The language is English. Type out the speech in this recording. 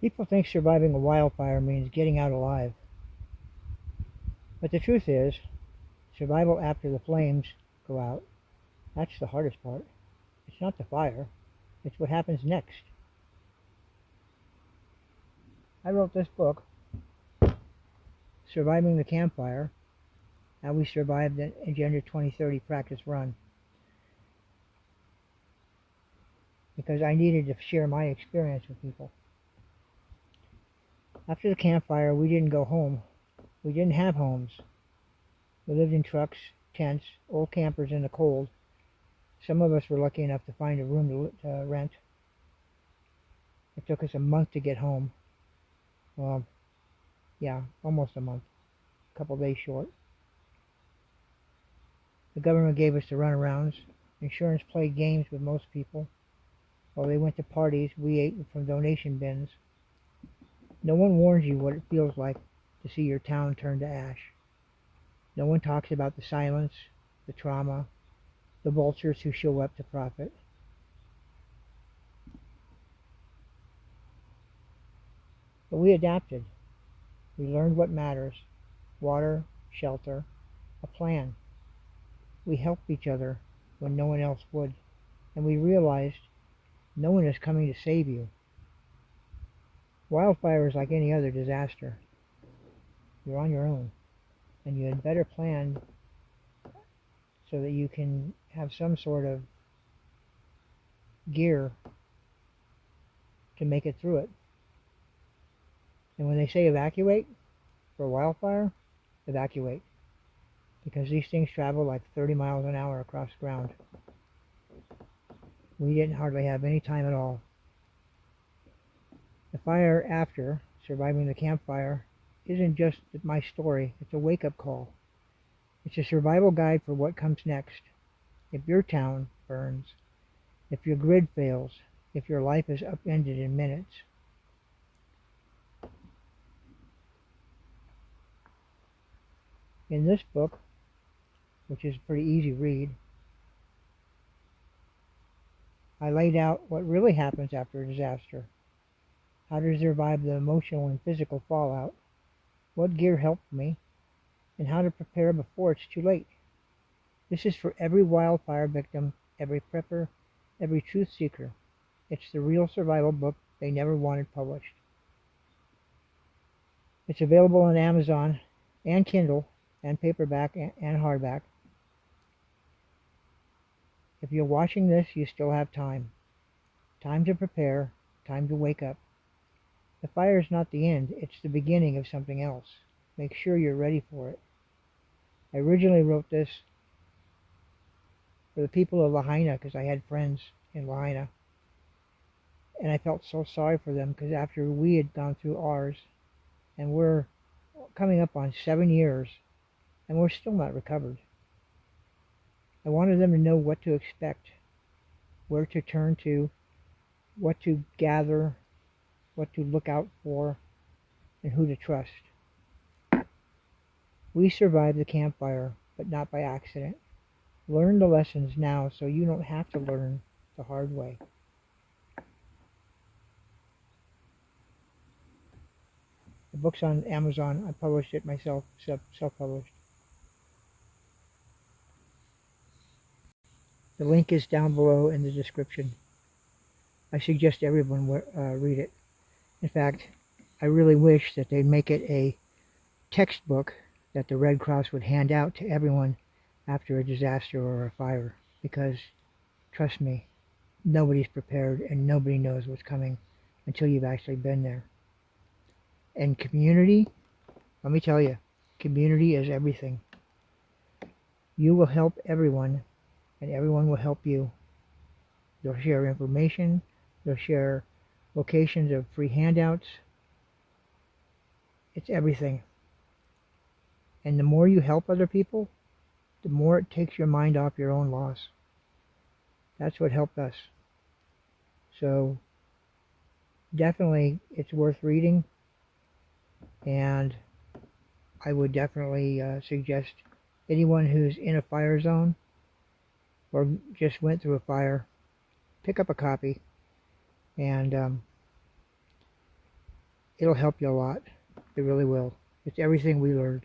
People think surviving a wildfire means getting out alive. But the truth is, survival after the flames go out, that's the hardest part. It's not the fire, it's what happens next. I wrote this book, Surviving the Campfire, How We Survived the Agenda 2030 Practice Run, because I needed to share my experience with people. After the campfire, we didn't go home. We didn't have homes. We lived in trucks, tents, old campers in the cold. Some of us were lucky enough to find a room to rent. It took us a month to get home. Well, yeah, almost a month. A couple days short. The government gave us the runarounds. Insurance played games with most people. While they went to parties, we ate from donation bins. No one warns you what it feels like to see your town turn to ash. No one talks about the silence, the trauma, the vultures who show up to profit. But we adapted. We learned what matters: water, shelter, a plan. We helped each other when no one else would. And we realized no one is coming to save you. Wildfire is like any other disaster. You're on your own. And you had better plan so that you can have some sort of gear to make it through it. And when they say evacuate for a wildfire, evacuate. Because these things travel like 30 miles an hour across ground. We didn't hardly have any time at all. The fire after surviving the campfire isn't just my story, it's a wake-up call. It's a survival guide for what comes next. If your town burns, if your grid fails, if your life is upended in minutes. In this book, which is a pretty easy read, I laid out what really happens after a disaster, how to survive the emotional and physical fallout, what gear helped me, and how to prepare before it's too late. This is for every wildfire victim, every prepper, every truth seeker. It's the real survival book they never wanted published. It's available on Amazon and Kindle and paperback and hardback. If you're watching this, you still have time. Time to prepare, time to wake up. The fire is not the end, it's the beginning of something else. Make sure you're ready for it. I originally wrote this for the people of Lahaina because I had friends in Lahaina. And I felt so sorry for them because after we had gone through ours, and we're coming up on 7 years, and we're still not recovered. I wanted them to know what to expect, where to turn to, what to gather, what to look out for, and who to trust. We survived the campfire, but not by accident. Learn the lessons now so you don't have to learn the hard way. The book's on Amazon. I published it myself, self-published. The link is down below in the description. I suggest everyone read it. In fact, I really wish that they'd make it a textbook that the Red Cross would hand out to everyone after a disaster or a fire. Because, trust me, nobody's prepared and nobody knows what's coming until you've actually been there. And community, let me tell you, community is everything. You will help everyone, and everyone will help you. They'll share information, they'll share locations of free handouts. It's everything. And the more you help other people, the more it takes your mind off your own loss. That's what helped us. So definitely it's worth reading, and I would definitely suggest anyone who's in a fire zone or just went through a fire, pick up a copy and it'll help you a lot. It really will. It's everything we learned.